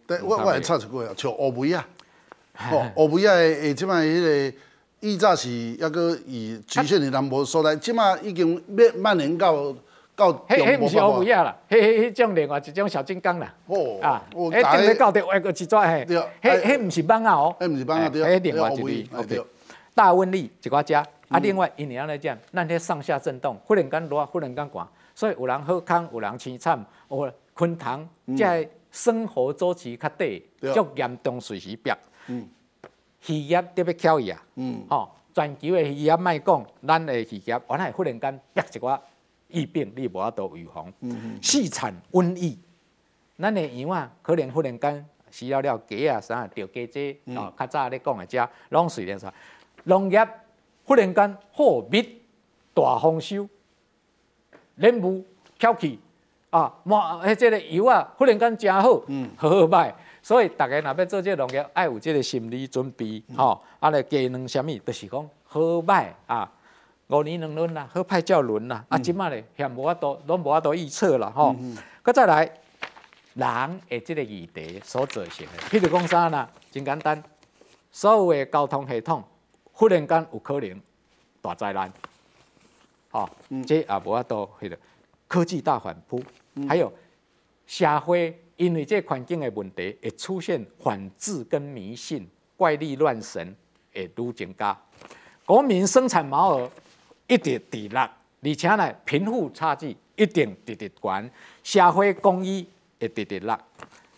对，我会插一句啊，像乌梅啊，乌梅啊的即摆迄个，以早是抑个以局限于南部所在，即摆已经蔓延到中迄毋是乌梅啊。啊啦，迄种另外一种小金刚啦。哦，迄顶咧搞着外国一撮嘿，迄毋是蠓仔哦，迄毋是蠓仔对，迄另外一类。OK， 大温力一寡只，另外因为安尼讲，咱迄上下震动，忽然间热，忽然间寒，所以有人好康，有人凄惨，昆虫即生活周期较短，足严重随时变。渔业特别巧伊啊，全球的渔业莫讲，咱的渔业原来忽然间变一寡疫病，你无法度预防。四产瘟疫，咱的羊啊，可能忽然间死了鸡啊啥着鸡这较早咧讲的遮，拢随连出来。农业忽然间货币大丰收，莲雾翘起。这个油啊，忽然间真好，好歹，所以大家若要做这个农业，爱有这个心理准备，咧鸡卵什么，就是讲好歹啊，5年2轮啦，好歹照轮啦，即马咧嫌无法度，拢无法度预测啦，佮再来，人的这个议题所造成的，譬如讲啥啦，真简单，所有的交通系统忽然间有可能大灾难，这也无法度迄个科技大反扑。还有社会因为这环境的问题，会出现反智跟迷信、怪力乱神会愈增加。国民生产毛额一直直落，而且呢，贫富差距一定直直悬，社会公益会直直落。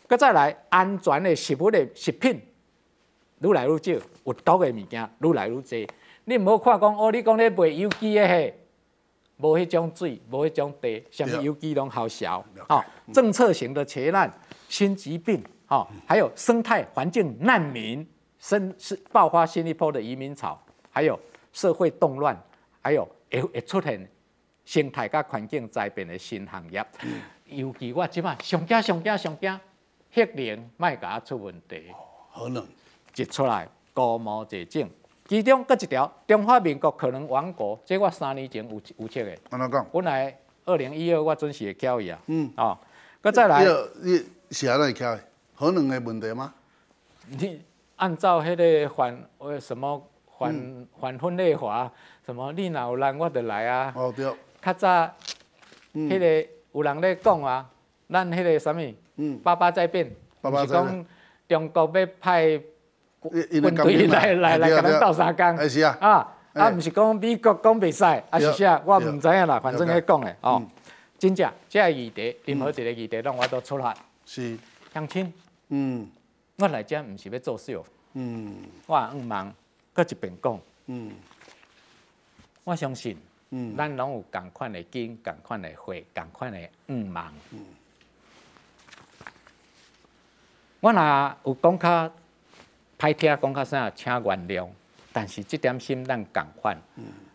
佮再来，安全的食物的食品愈来愈少，有毒的物件愈来愈多。你唔好看讲你讲咧卖有机的嘿。无迄种水，无迄种地，什么有机拢好小。政策型的缺难、新疾病，还有生态环境难民，爆发新一波的移民潮，还有社会动乱，还有会出现生态甲环境灾变的新行业。尤其我即摆上惊，核能莫甲出问题。核能一出来高毛济整。其中搁一条，中华民国可能亡国，这我3年前有测的。安怎讲？本来2012我准时会敲伊啊。搁再来。你是安怎会敲的？核能的问题吗？你按照迄个什么反分类法，什么你若有来我就来啊。哦对。较早，迄个有人咧讲啊，咱迄个什么，88灾变，是讲中国要派。军队来甲咱斗相共，是啊，毋是讲美国讲袂使，是啥？我唔知影啦，反正迄讲的真正这个议题，任何一个议题，让我都出来。是，乡亲，我来遮唔是要作秀，我望，搁一遍讲，我相信，咱拢有共款的经、共款的血、共款的望。我若有讲较。歹听讲较啥，请原谅。但是这点心咱共款，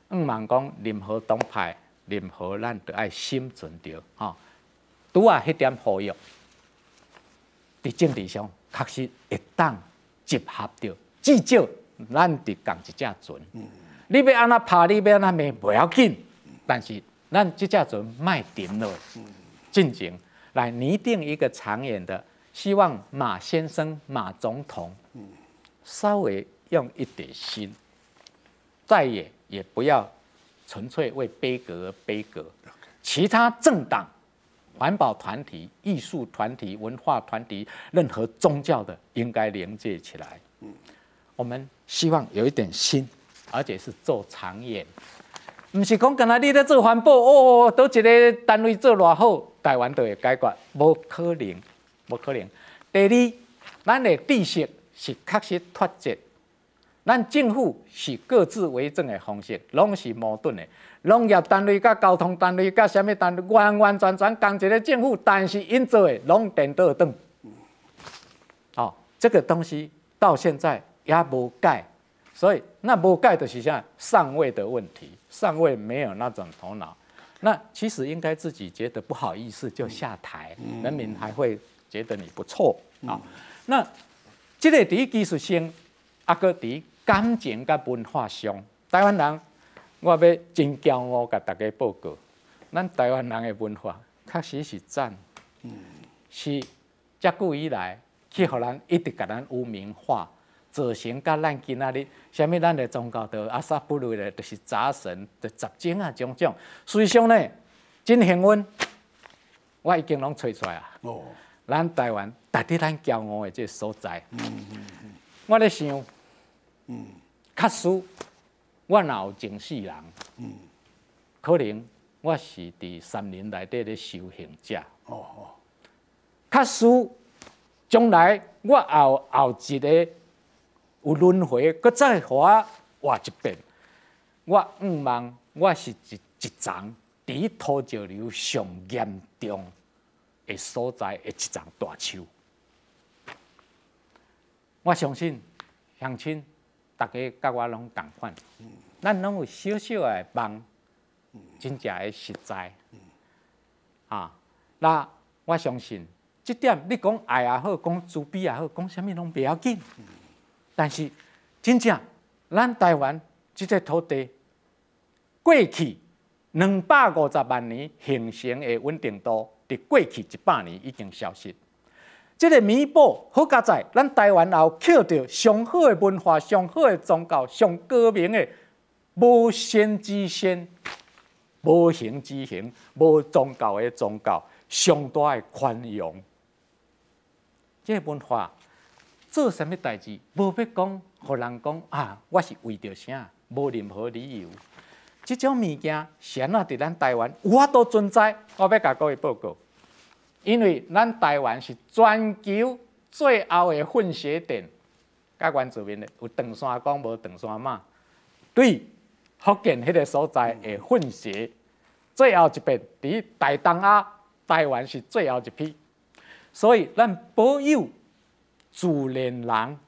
望讲任何党派，任何咱都爱心存着，拄啊迄点呼吁，伫政治上确实会当集合着，至少咱伫共一只船。你要安怎拍，你要安怎骂，不要紧。但是咱这只船卖停了，进前来拟定一个长远的，希望马先生、马总统。稍微用一点心，再也不要纯粹为杯葛而杯葛。其他政党、环保团体、艺术团体、文化团体，任何宗教的，应该连接起来。我们希望有一点心，而且是做长远，不是讲干那你在做环保倒一个单位做偌好，台湾就会解决，无可能，无可能。第二，咱的知识。是确实脱节，咱政府是各自为政的方式，拢是矛盾的。农业单位、甲交通单位、甲什么单位，完完全全同一个政府，但是因做的拢颠倒转。这个东西到现在也无改，所以那无改就是啥上位的问题，上位没有那种头脑。那其实应该自己觉得不好意思就下台，人民还会觉得你不错那。这个伫技术性，搁伫感情甲文化上，台湾人，我要真骄傲甲大家报告，咱台湾人的文化确实是赞，是自古以来去互人一直甲咱污名化，造成甲咱今仔日，啥物咱的宗教就阿萨不如的，就是杂神，就杂精啊种种。实际上呢，真幸运，我已经拢找出来啊。哦，咱台湾值得咱骄傲的这个所在。我咧想，确实我若有前世人，可能我是伫山林内底咧修行者。确实，将来我后一个有轮回，搁再互我活一遍。我毋望我是一丛伫土石流上严重的所在的一丛大树。我相信乡亲大家甲我拢同款，咱拢有小小的梦，真正的实在。那我相信。这点你讲爱也好，讲慈悲也好，讲啥物拢袂要紧。但是真正咱台湾这个土地，过去250万年形成的稳定度，伫过去100年已经消失。这个弥补好佳在，咱台湾也有捡到上好的文化、上好的宗教、上高明的无先之先、无形之形、无宗教的宗教，上大的宽容。这个文化做什么代志，无要讲，互人讲啊，我是为着啥，无任何理由。这种物件，先啊，伫咱台湾有法度存在。我要甲各位报告，因为咱台湾是全球最后的混血点，甲原住民的有长山公无长山马，对福建迄个所在的混血，最后一遍伫大东亚，台湾是最后一批。所以，咱保有自然人，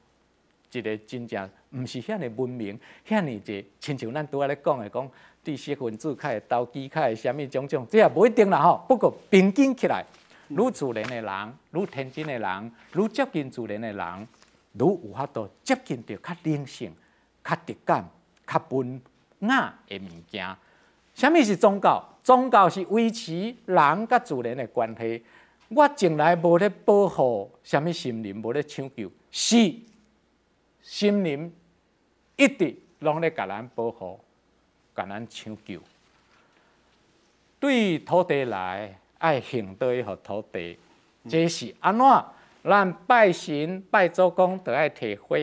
一个真正毋是遐尼文明，遐尼济，亲像咱拄仔咧讲的，讲知识分子较会投机，较会啥物种种，这也无一定啦吼。不过平均起来，愈自然的人，愈天真的人，愈接近自然的人，愈有法度接近到较灵性、较直感、较文雅的物件。啥物是宗教？宗教是维持人甲自然的关系。我从来无咧保护啥物森林，无咧抢救，是森林一直拢咧甲咱保护，甲咱抢救。对土地来，爱行对互土地，这是安怎？咱拜神拜祖公，就爱摕花。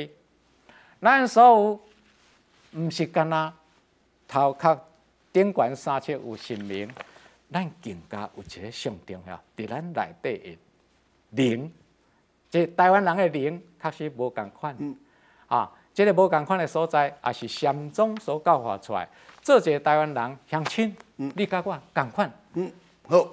咱所有毋是干那头壳顶悬三尺有神明。咱更加有一个上重要，伫咱内底的灵，即台湾人的灵，确实无共款。这个无共款的所在，也是禅宗所教化出来。做一个台湾人乡亲，你甲我共款。好。